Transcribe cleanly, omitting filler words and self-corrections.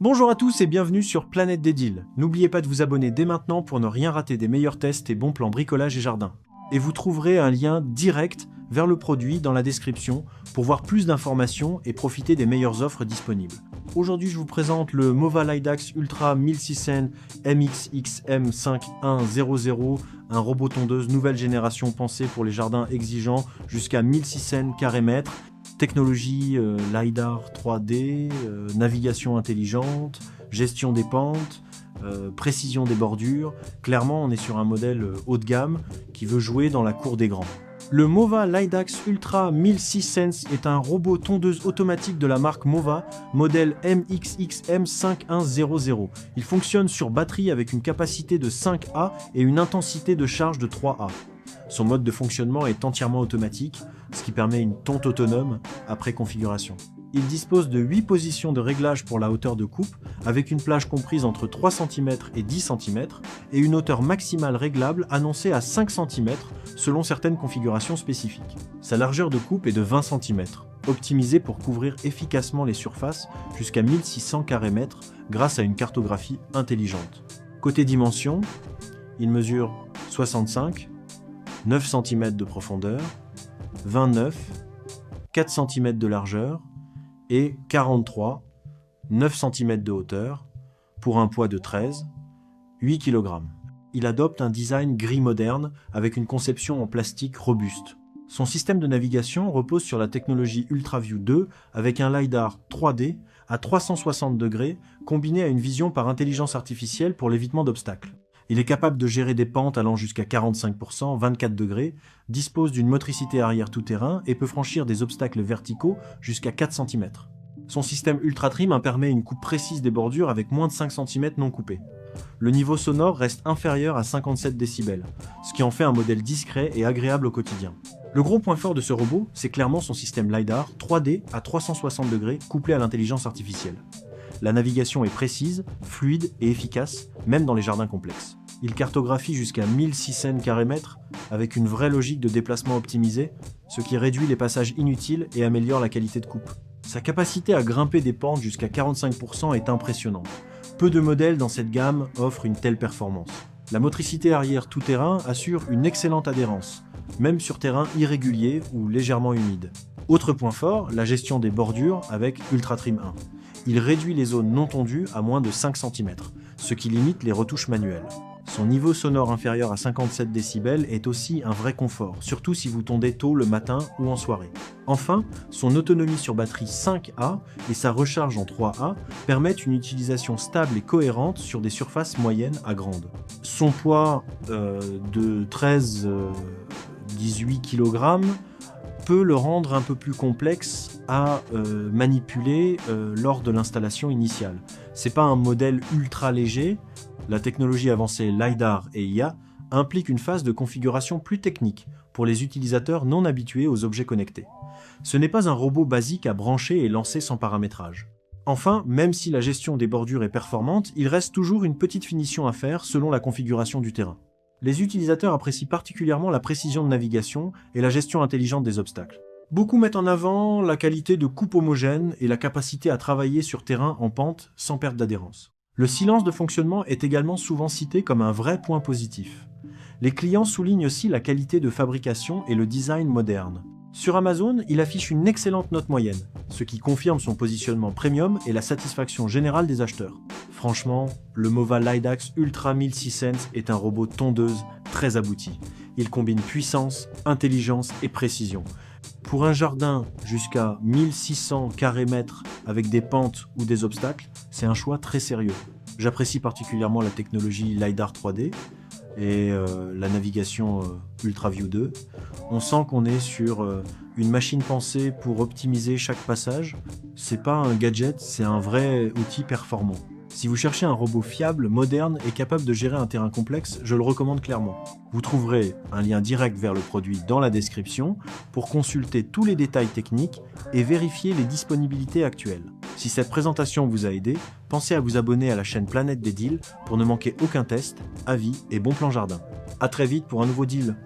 Bonjour à tous et bienvenue sur Planète des Deals. N'oubliez pas de vous abonner dès maintenant pour ne rien rater des meilleurs tests et bons plans bricolage et jardin. Et vous trouverez un lien direct vers le produit dans la description pour voir plus d'informations et profiter des meilleures offres disponibles. Aujourd'hui, je vous présente le Mova Lidax Ultra 1600 MXXM5100, un robot tondeuse nouvelle génération pensé pour les jardins exigeants jusqu'à 1600 carrés-mètres. Technologie LiDAR 3D, navigation intelligente, gestion des pentes, précision des bordures. Clairement, on est sur un modèle haut de gamme qui veut jouer dans la cour des grands. Le Mova Lidax Ultra 1600 est un robot tondeuse automatique de la marque Mova, modèle MXXM5100. Il fonctionne sur batterie avec une capacité de 5A et une intensité de charge de 3A. Son mode de fonctionnement est entièrement automatique, ce qui permet une tonte autonome après configuration. Il dispose de 8 positions de réglage pour la hauteur de coupe, avec une plage comprise entre 3 cm et 10 cm, et une hauteur maximale réglable annoncée à 5 cm selon certaines configurations spécifiques. Sa largeur de coupe est de 20 cm, optimisée pour couvrir efficacement les surfaces jusqu'à 1600 carrés-mètres grâce à une cartographie intelligente. Côté dimension, il mesure 65, 9 cm de profondeur, 29, 4 cm de largeur et 43, 9 cm de hauteur pour un poids de 13, 8 kg. Il adopte un design gris moderne avec une conception en plastique robuste. Son système de navigation repose sur la technologie UltraView 2 avec un LiDAR 3D à 360 degrés combiné à une vision par intelligence artificielle pour l'évitement d'obstacles. Il est capable de gérer des pentes allant jusqu'à 45%, 24 degrés, dispose d'une motricité arrière tout-terrain et peut franchir des obstacles verticaux jusqu'à 4 cm. Son système Ultra Trim permet une coupe précise des bordures avec moins de 5 cm non coupés. Le niveau sonore reste inférieur à 57 décibels, ce qui en fait un modèle discret et agréable au quotidien. Le gros point fort de ce robot, c'est clairement son système LiDAR 3D à 360 degrés couplé à l'intelligence artificielle. La navigation est précise, fluide et efficace, même dans les jardins complexes. Il cartographie jusqu'à 1600 carrés-mètres avec une vraie logique de déplacement optimisée, ce qui réduit les passages inutiles et améliore la qualité de coupe. Sa capacité à grimper des pentes jusqu'à 45% est impressionnante. Peu de modèles dans cette gamme offrent une telle performance. La motricité arrière tout-terrain assure une excellente adhérence, même sur terrain irrégulier ou légèrement humide. Autre point fort, la gestion des bordures avec Ultra Trim 1. Il réduit les zones non tondues à moins de 5 cm, ce qui limite les retouches manuelles. Son niveau sonore inférieur à 57 décibels est aussi un vrai confort, surtout si vous tondez tôt le matin ou en soirée. Enfin, son autonomie sur batterie 5A et sa recharge en 3A permettent une utilisation stable et cohérente sur des surfaces moyennes à grandes. Son poids de 13-18 kg peut le rendre un peu plus complexe à manipuler lors de l'installation initiale. C'est pas un modèle ultra léger. La technologie avancée LiDAR et IA implique une phase de configuration plus technique pour les utilisateurs non habitués aux objets connectés. Ce n'est pas un robot basique à brancher et lancer sans paramétrage. Enfin, même si la gestion des bordures est performante, il reste toujours une petite finition à faire selon la configuration du terrain. Les utilisateurs apprécient particulièrement la précision de navigation et la gestion intelligente des obstacles. Beaucoup mettent en avant la qualité de coupe homogène et la capacité à travailler sur terrain en pente sans perte d'adhérence. Le silence de fonctionnement est également souvent cité comme un vrai point positif. Les clients soulignent aussi la qualité de fabrication et le design moderne. Sur Amazon, il affiche une excellente note moyenne, ce qui confirme son positionnement premium et la satisfaction générale des acheteurs. Franchement, le Mova Lidax Ultra 1600 est un robot tondeuse très abouti. Il combine puissance, intelligence et précision. Pour un jardin jusqu'à 1600 carrés-mètres avec des pentes ou des obstacles, c'est un choix très sérieux. J'apprécie particulièrement la technologie LiDAR 3D et la navigation UltraView 2. On sent qu'on est sur une machine pensée pour optimiser chaque passage. C'est pas un gadget, c'est un vrai outil performant. Si vous cherchez un robot fiable, moderne et capable de gérer un terrain complexe, je le recommande clairement. Vous trouverez un lien direct vers le produit dans la description pour consulter tous les détails techniques et vérifier les disponibilités actuelles. Si cette présentation vous a aidé, pensez à vous abonner à la chaîne Planète des Deals pour ne manquer aucun test, avis et bon plan jardin. A très vite pour un nouveau deal.